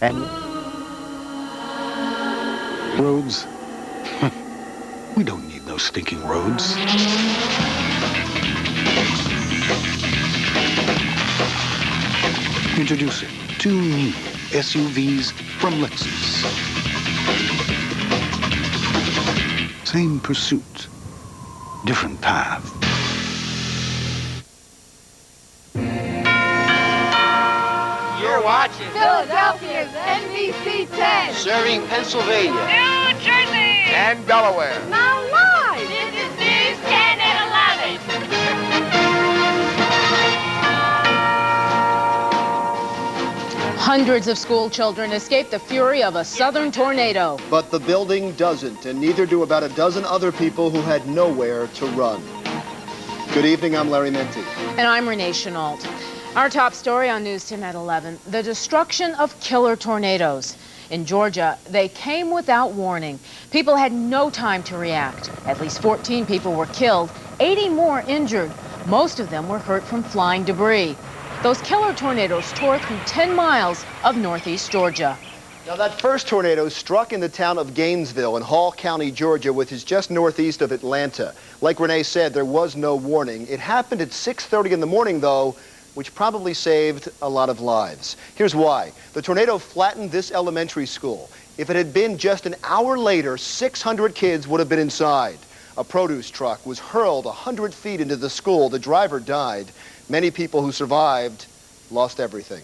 And roads? We don't need no stinking roads. Introducing 2 new SUVs from Lexus. Same pursuit, different path. You're watching Philadelphia's NBC10. Serving Pennsylvania, New Jersey. and Delaware. Now live. This is News 10 and 11. Hundreds of school children escaped the fury of a southern tornado. But the building doesn't, and neither do about a dozen other people who had nowhere to run. Good evening, I'm Larry Menti. And I'm Renee Chenault. Our top story on News 10 at 11, the destruction of killer tornadoes. In Georgia, they came without warning. People had no time to react. At least 14 people were killed, 80 more injured. Most of them were hurt from flying debris. Those killer tornadoes tore through 10 miles of northeast Georgia. Now, that first tornado struck in the town of Gainesville in Hall County, Georgia, which is just northeast of Atlanta. Like Renee said, there was no warning. It happened at 6:30 in the morning, though, which probably saved a lot of lives. Here's why. The tornado flattened this elementary school. If it had been just an hour later, 600 kids would have been inside. A produce truck was hurled 100 feet into the school. The driver died. Many people who survived lost everything.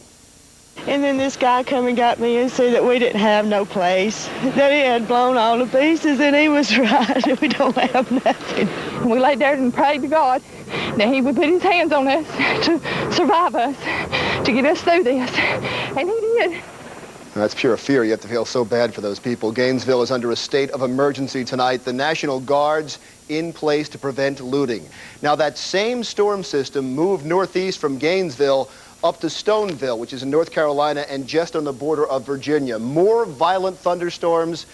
And then this guy come and got me and said that we didn't have no place, that he had blown all to pieces, and he was right. We don't have nothing. We laid there and prayed to God that he would put his hands on us to survive us, to get us through this, and he did. That's pure fear. You have to feel so bad for those people. Gainesville is under a state of emergency tonight. The National Guard's in place to prevent looting. Now, that same storm system moved northeast from Gainesville up to Stoneville, which is in North Carolina and just on the border of Virginia. More violent thunderstorms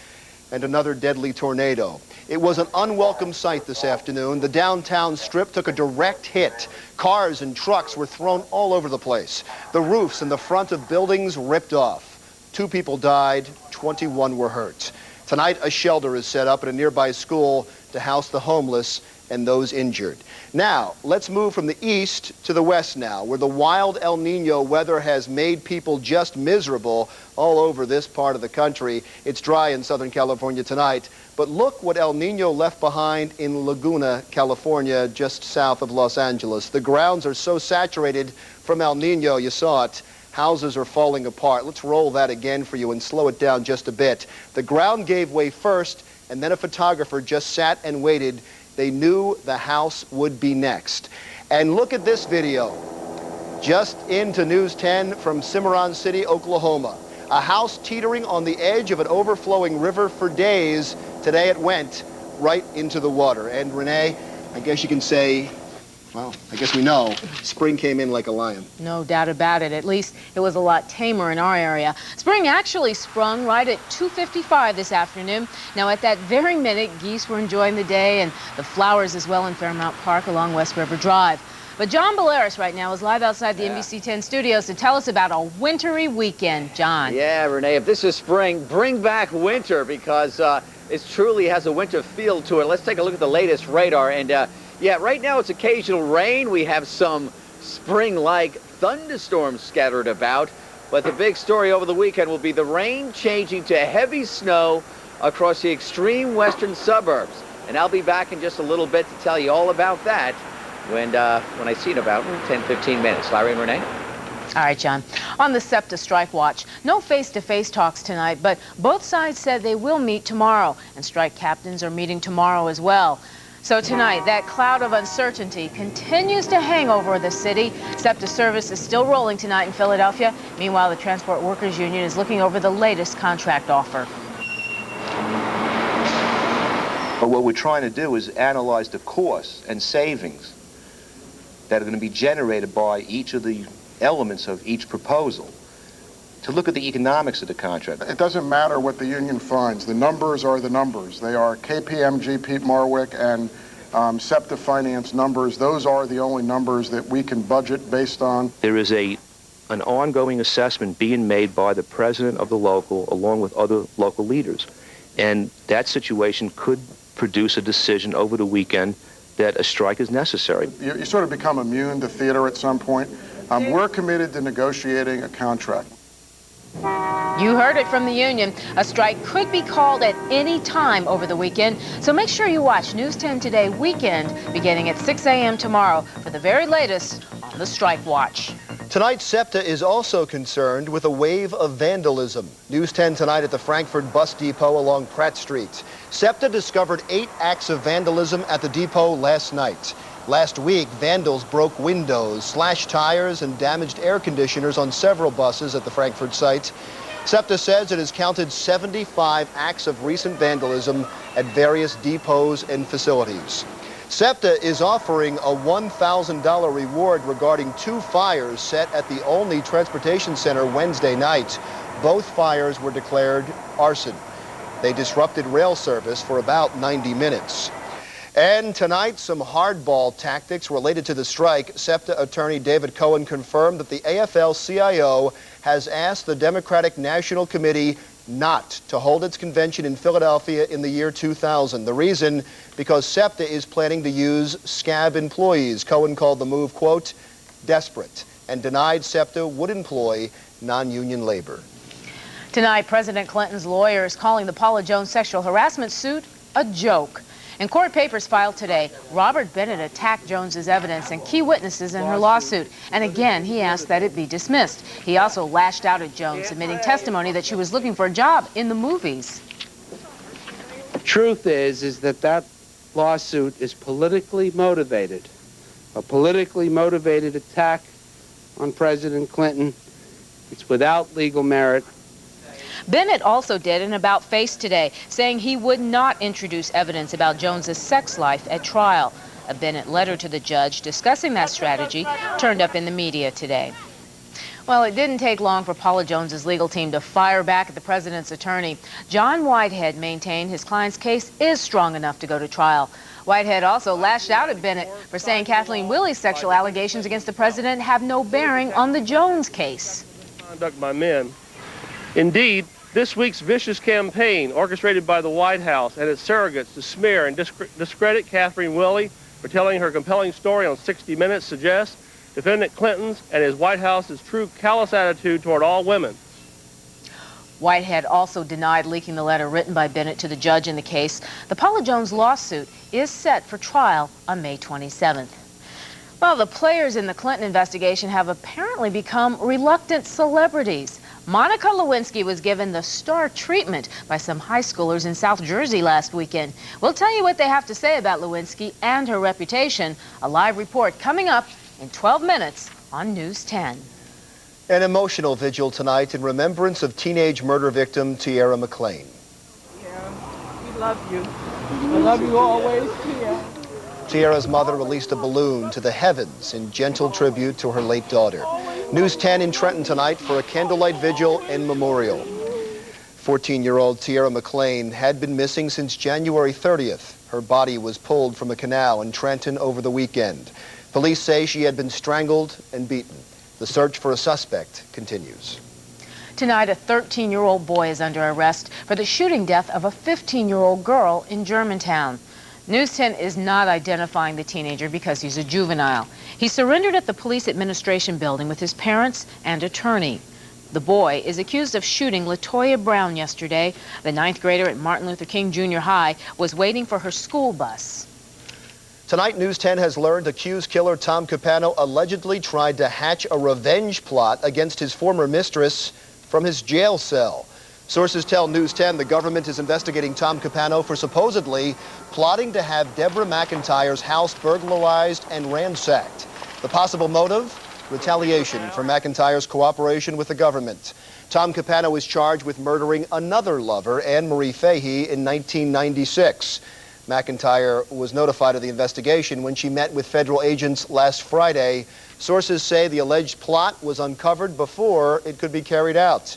and another deadly tornado. It was an unwelcome sight this afternoon. The downtown strip took a direct hit. Cars and trucks were thrown all over the place. The roofs and the front of buildings ripped off. 2 people died, 21 were hurt. Tonight, a shelter is set up at a nearby school to house the homeless and those injured. Now, let's move from the east to the west now, where the wild El Nino weather has made people just miserable all over this part of the country. It's dry in Southern California tonight, but look what El Nino left behind in Laguna, California, just south of Los Angeles. The grounds are so saturated from El Nino, you saw it. Houses are falling apart. Let's roll that again for you and slow it down just a bit. The ground gave way first, and then a photographer just sat and waited. They knew the house would be next. And look at this video. Just into News 10 from Cimarron City, Oklahoma. A house teetering on the edge of an overflowing river for days. Today it went right into the water. And Renee, I guess you can say, well, I guess we know, spring came in like a lion. No doubt about it. At least it was a lot tamer in our area. Spring actually sprung right at 2:55 this afternoon. Now, at that very minute, geese were enjoying the day and the flowers as well in Fairmount Park along West River Drive. But John Balearis right now is live outside the NBC 10 studios to tell us about a wintry weekend. John. Yeah, Renee, if this is spring, bring back winter because it truly has a winter feel to it. Let's take a look at the latest radar. And yeah, right now it's occasional rain. We have some spring-like thunderstorms scattered about. But the big story over the weekend will be the rain changing to heavy snow across the extreme western suburbs. And I'll be back in just a little bit to tell you all about that when I see it in about 10-15 minutes. Larry and Renee? All right, John. On the SEPTA strike watch, no face-to-face talks tonight, but both sides said they will meet tomorrow, and strike captains are meeting tomorrow as well. So tonight, that cloud of uncertainty continues to hang over the city. SEPTA service is still rolling tonight in Philadelphia. Meanwhile, the Transport Workers Union is looking over the latest contract offer. But what we're trying to do is analyze the costs and savings that are going to be generated by each of the elements of each proposal, to look at the economics of the contract. It doesn't matter what the union finds. The numbers are the numbers. They are KPMG, Pete Marwick, and SEPTA Finance numbers. Those are the only numbers that we can budget based on. There is a an ongoing assessment being made by the president of the local along with other local leaders. And that situation could produce a decision over the weekend that a strike is necessary. You sort of become immune to theater at some point. We're committed to negotiating a contract. You heard it from the union. A strike could be called at any time over the weekend, so make sure you watch News 10 Today Weekend beginning at 6 a.m. tomorrow for the very latest on the strike watch. Tonight, SEPTA is also concerned with a wave of vandalism. News 10 tonight at the Frankfurt Bus Depot along Pratt Street. SEPTA discovered 8 acts of vandalism at the depot last night. Last week, vandals broke windows, slashed tires, and damaged air conditioners on several buses at the Frankfurt site. SEPTA says it has counted 75 acts of recent vandalism at various depots and facilities. SEPTA is offering a $1,000 reward regarding 2 fires set at the Olney Transportation Center Wednesday night. Both fires were declared arson. They disrupted rail service for about 90 minutes. And tonight, some hardball tactics related to the strike. SEPTA attorney David Cohen confirmed that the AFL-CIO has asked the Democratic National Committee not to hold its convention in Philadelphia in the year 2000. The reason, because SEPTA is planning to use scab employees. Cohen called the move, quote, desperate, and denied SEPTA would employ non-union labor. Tonight, President Clinton's lawyer is calling the Paula Jones sexual harassment suit a joke. In court papers filed today, Robert Bennett attacked Jones's evidence and key witnesses in her lawsuit. And again, he asked that it be dismissed. He also lashed out at Jones, admitting testimony that she was looking for a job in the movies. The truth is that that lawsuit is politically motivated. A politically motivated attack on President Clinton. It's without legal merit. Bennett also did an about-face today, saying he would not introduce evidence about Jones's sex life at trial. A Bennett letter to the judge discussing that strategy turned up in the media today. Well, it didn't take long for Paula Jones's legal team to fire back at the president's attorney. John Whitehead maintained his client's case is strong enough to go to trial. Whitehead also lashed out at Bennett for saying Kathleen Willie's sexual allegations against the president have no bearing on the Jones case. Conduct by men. Indeed, this week's vicious campaign, orchestrated by the White House and its surrogates to smear and discredit Kathleen Willey for telling her compelling story on 60 Minutes, suggests Defendant Clinton's and his White House's true callous attitude toward all women. Whitehead also denied leaking the letter written by Bennett to the judge in the case. The Paula Jones lawsuit is set for trial on May 27th. Well, the players in the Clinton investigation have apparently become reluctant celebrities. Monica Lewinsky was given the star treatment by some high schoolers in South Jersey last weekend. We'll tell you what they have to say about Lewinsky and her reputation. A live report coming up in 12 minutes on News 10. An emotional vigil tonight in remembrance of teenage murder victim Tiara McClain. Yeah, we love you. I love you always, Tia. Tiara's mother released a balloon to the heavens in gentle tribute to her late daughter. News 10 in Trenton tonight for a candlelight vigil and memorial. 14-year-old Tiara McClain had been missing since January 30th. Her body was pulled from a canal in Trenton over the weekend. Police say she had been strangled and beaten. The search for a suspect continues. Tonight, a 13-year-old boy is under arrest for the shooting death of a 15-year-old girl in Germantown. News 10 is not identifying the teenager because he's a juvenile. He surrendered at the police administration building with his parents and attorney. The boy is accused of shooting LaToya Brown yesterday. The 9th grader at Martin Luther King Jr. High was waiting for her school bus. Tonight, News 10 has learned accused killer Tom Capano allegedly tried to hatch a revenge plot against his former mistress from his jail cell. Sources tell News 10 the government is investigating Tom Capano for supposedly plotting to have Deborah McIntyre's house burglarized and ransacked. The possible motive? Retaliation for McIntyre's cooperation with the government. Tom Capano is charged with murdering another lover, Anne Marie Fahey, in 1996. McIntyre was notified of the investigation when she met with federal agents last Friday. Sources say the alleged plot was uncovered before it could be carried out.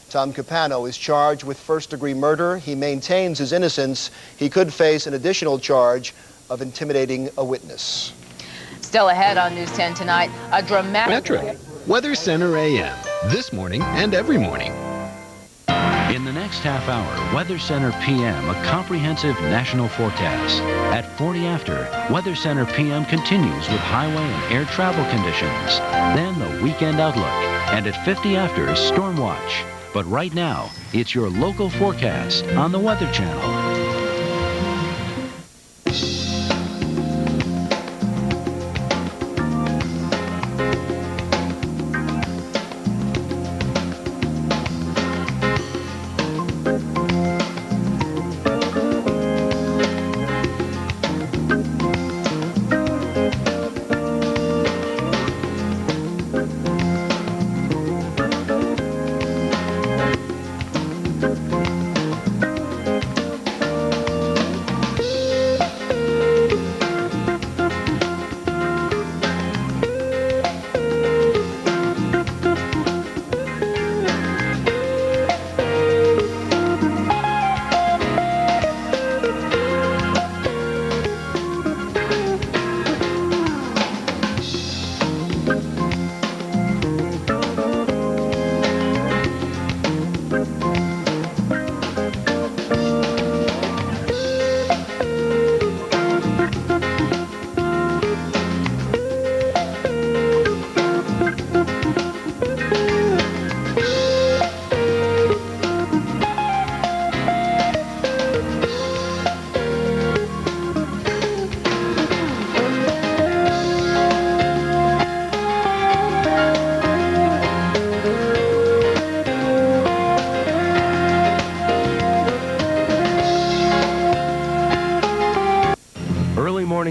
Tom Capano is charged with first-degree murder. He maintains his innocence. He could face an additional charge of intimidating a witness. Still ahead on News 10 tonight, a dramatic... Weather Center AM, this morning and every morning. In the next half hour, Weather Center PM, a comprehensive national forecast. At 40 after, Weather Center PM continues with highway and air travel conditions. Then the weekend outlook. And at 50 after, Storm Watch. But right now, it's your local forecast on the Weather Channel.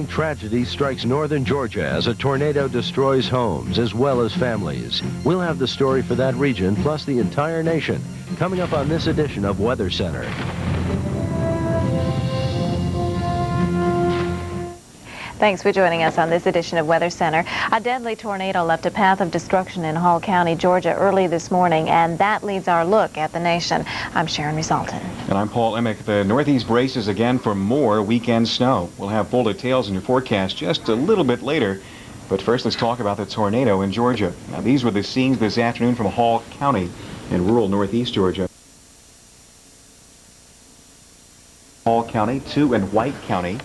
Tragedy strikes northern Georgia as a tornado destroys homes as well as families. We'll have the story for that region, plus the entire nation, coming up on this edition of Weather Center. Thanks for joining us on this edition of Weather Center. A deadly tornado left a path of destruction in Hall County, Georgia early this morning, and that leads our look at the nation. I'm Sharon Resulton. And I'm Paul Emick. The Northeast braces again for more weekend snow. We'll have full details in your forecast just a little bit later. But first, let's talk about the tornado in Georgia. Now, these were the scenes this afternoon from Hall County in rural Northeast Georgia. Hall County, 2 in White County.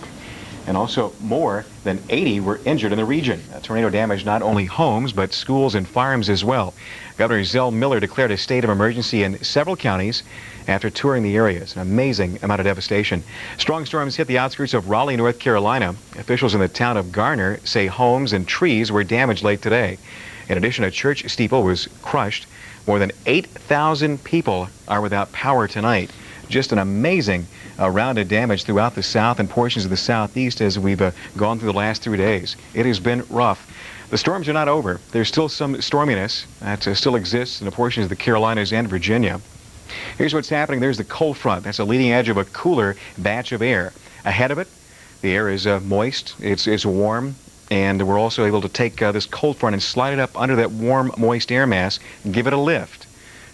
And also more than 80 were injured in the region. A tornado damaged not only homes, but schools and farms as well. Governor Zell Miller declared a state of emergency in several counties after touring the areas. An amazing amount of devastation. Strong storms hit the outskirts of Raleigh, North Carolina. Officials in the town of Garner say homes and trees were damaged late today. In addition, a church steeple was crushed. More than 8,000 people are without power tonight. Just an amazing round of damage throughout the South and portions of the Southeast as we've gone through the last 3 days. It has been rough. The storms are not over. There's still some storminess that still exists in the portions of the Carolinas and Virginia. Here's what's happening. There's the cold front. That's the leading edge of a cooler batch of air. Ahead of it, the air is moist. It's warm. And we're also able to take this cold front and slide it up under that warm, moist air mass and give it a lift.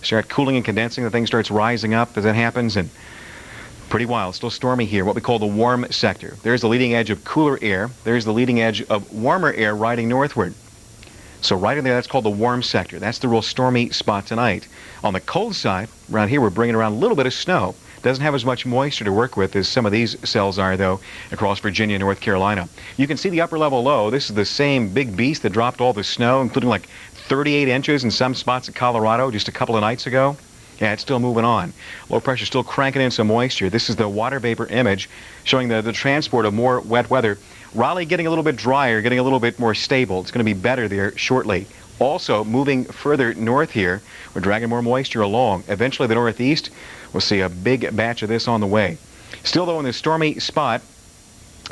Start cooling and condensing. The thing starts rising up as that happens, and pretty wild. Still stormy here, what we call the warm sector. There's the leading edge of cooler air. There's the leading edge of warmer air riding northward. So right in there, that's called the warm sector. That's the real stormy spot tonight. On the cold side, around here, we're bringing around a little bit of snow. Doesn't have as much moisture to work with as some of these cells are, though, across Virginia and North Carolina. You can see the upper level low. This is the same big beast that dropped all the snow, including like 38 inches in some spots in Colorado just a couple of nights ago. Yeah, it's still moving on. Low pressure still cranking in some moisture. This is the water vapor image showing the transport of more wet weather. Raleigh getting a little bit drier, getting a little bit more stable. It's going to be better there shortly. Also, moving further north here, we're dragging more moisture along. Eventually, the Northeast will see a big batch of this on the way. Still, though, in this stormy spot,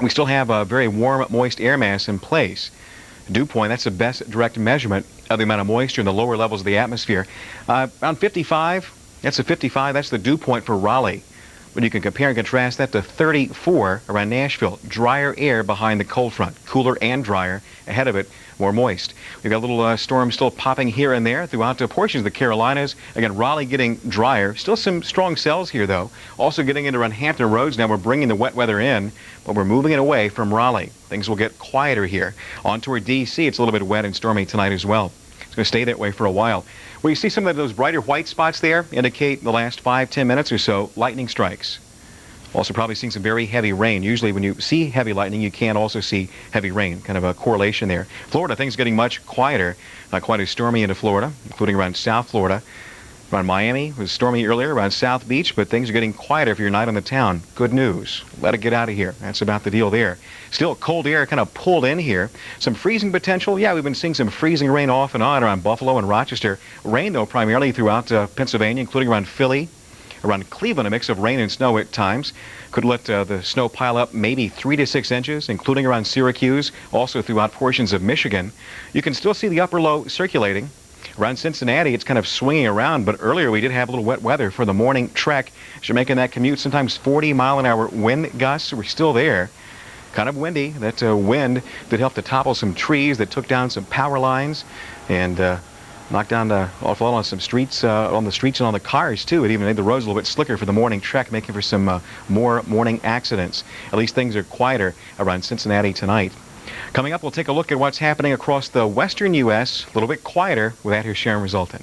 we still have a very warm, moist air mass in place. Dew point, that's the best direct measurement of the amount of moisture in the lower levels of the atmosphere. Around 55, that's a 55, that's the dew point for Raleigh. But you can compare and contrast that to 34 around Nashville. Drier air behind the cold front, cooler and drier. Ahead of it, more moist. We've got a little storm still popping here and there throughout portions of the Carolinas. Again, Raleigh getting drier. Still some strong cells here, though. Also getting into around Hampton Roads. Now we're bringing the wet weather in, but we're moving it away from Raleigh. Things will get quieter here. On toward D.C., it's a little bit wet and stormy tonight as well. It's going going to stay that way for a while. Where you see some of those brighter white spots there indicate in the last 5-10 minutes or so lightning strikes. Also probably seeing some very heavy rain. Usually when you see heavy lightning, you can also see heavy rain. Kind of a correlation there. Florida, things getting much quieter. Not quite as stormy into Florida, including around South Florida. Around Miami, it was stormy earlier, around South Beach, but things are getting quieter if you're not in the town. Good news. Let it get out of here. That's about the deal there. Still cold air kind of pulled in here. Some freezing potential. Yeah, we've been seeing some freezing rain off and on around Buffalo and Rochester. Rain, though, primarily throughout Pennsylvania, including around Philly. Around Cleveland, a mix of rain and snow at times. Could let the snow pile up maybe 3 to 6 inches, including around Syracuse, also throughout portions of Michigan. You can still see the upper low circulating. Around Cincinnati, it's kind of swinging around, but earlier we did have a little wet weather for the morning trek. As you're making that commute, sometimes 40-mile-an-hour wind gusts. We're still there. Kind of windy. That wind did help to topple some trees that took down some power lines and knocked down awful lot on some streets, on the streets and on the cars, too. It even made the roads a little bit slicker for the morning trek, making for some more morning accidents. At least things are quieter around Cincinnati tonight. Coming up, we'll take a look at what's happening across the western U.S. A little bit quieter with that here Sharon Resulton.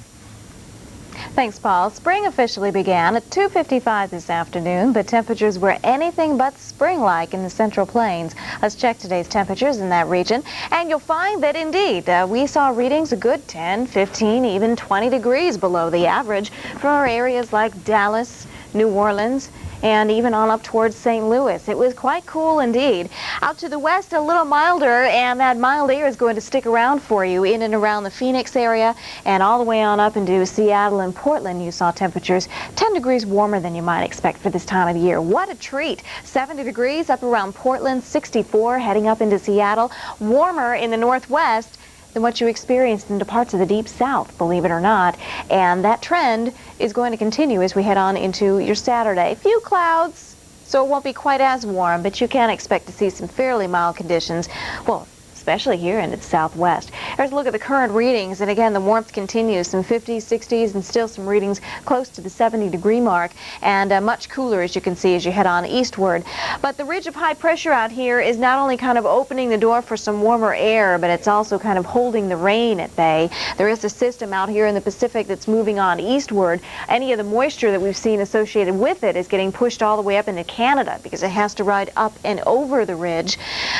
Thanks, Paul. Spring officially began at 2:55 this afternoon, but temperatures were anything but spring-like in the Central Plains. Let's check today's temperatures in that region, and you'll find that indeed we saw readings a good 10, 15, even 20 degrees below the average for our areas like Dallas, New Orleans, and even on up towards St. Louis. It was quite cool indeed. Out to the west, a little milder, and that mild air is going to stick around for you in and around the Phoenix area, and all the way on up into Seattle and Portland. You saw temperatures 10 degrees warmer than you might expect for this time of the year. What a treat. 70 degrees up around Portland, 64 heading up into Seattle. Warmer in the northwest than what you experienced into parts of the deep south, believe it or not. And that trend is going to continue as we head on into your Saturday. Few clouds, so it won't be quite as warm, but you can expect to see some fairly mild conditions. Well, especially here in the southwest. Here's a look at the current readings, and again, the warmth continues, some 50s, 60s, and still some readings close to the 70-degree mark, and much cooler, as you can see, as you head on eastward. But the ridge of high pressure out here is not only kind of opening the door for some warmer air, but it's also kind of holding the rain at bay. There is a system out here in the Pacific that's moving on eastward. Any of the moisture that we've seen associated with it is getting pushed all the way up into Canada because it has to ride up and over the ridge.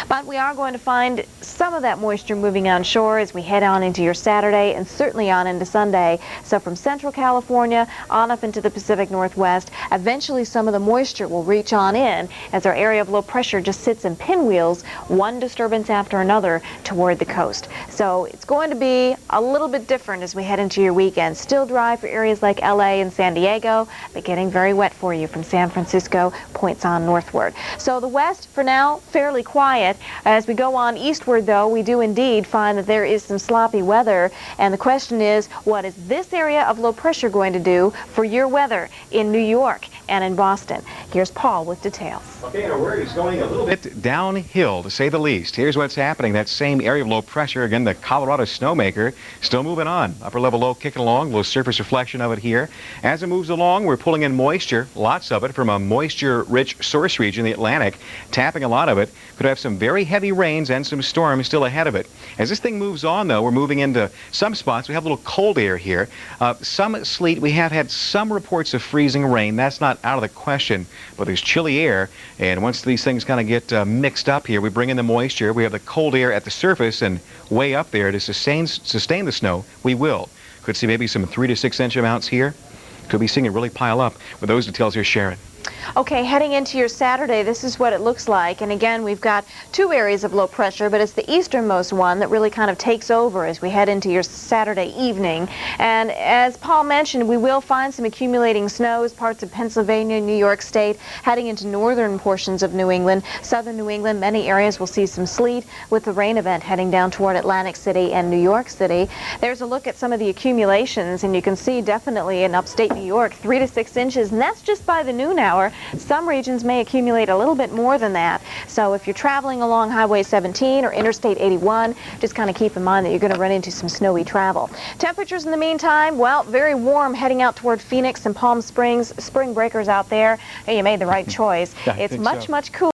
But we are going to find some of that moisture moving on shore as we head on into your Saturday and certainly on into Sunday. So from Central California on up into the Pacific Northwest, eventually some of the moisture will reach on in as our area of low pressure just sits in pinwheels, one disturbance after another toward the coast. So it's going to be a little bit different as we head into your weekend. Still dry for areas like LA and San Diego, but getting very wet for you from San Francisco points on northward. So the west for now fairly quiet. As we go on eastward though, we do indeed find that there is some sloppy weather, and the question is, what is this area of low pressure going to do for your weather in New York and in Boston? Here's Paul with details. Okay, our word is going a little bit downhill, to say the least. Here's what's happening. That same area of low pressure, again, the Colorado snowmaker, still moving on. Upper level low kicking along, little surface reflection of it here. As it moves along, we're pulling in moisture, lots of it, from a moisture-rich source region, the Atlantic, tapping a lot of it. Could have some very heavy rains and some storms still ahead of it. As this thing moves on, though, we're moving into some spots. We have a little cold air here. Some sleet. We have had some reports of freezing rain. That's not out of the question, but there's chilly air. And once these things kind of get mixed up here, we bring in the moisture. We have the cold air at the surface, and way up there to sustain the snow, we will. Could see maybe some 3 to 6 inch amounts here. Could be seeing it really pile up. With those details, here's Sharon. Okay, heading into your Saturday, this is what it looks like. And again, we've got two areas of low pressure, but it's the easternmost one that really kind of takes over as we head into your Saturday evening. And as Paul mentioned, we will find some accumulating snows, parts of Pennsylvania, New York State, heading into northern portions of New England. Southern New England, many areas will see some sleet with the rain event heading down toward Atlantic City and New York City. There's a look at some of the accumulations, and you can see definitely in upstate New York, 3 to 6 inches, and that's just by the noon hour. Some regions may accumulate a little bit more than that. So if you're traveling along Highway 17 or Interstate 81, just kind of keep in mind that you're going to run into some snowy travel. Temperatures in the meantime, well, very warm heading out toward Phoenix and Palm Springs. Spring breakers out there. Hey, you made the right choice. It's much cooler.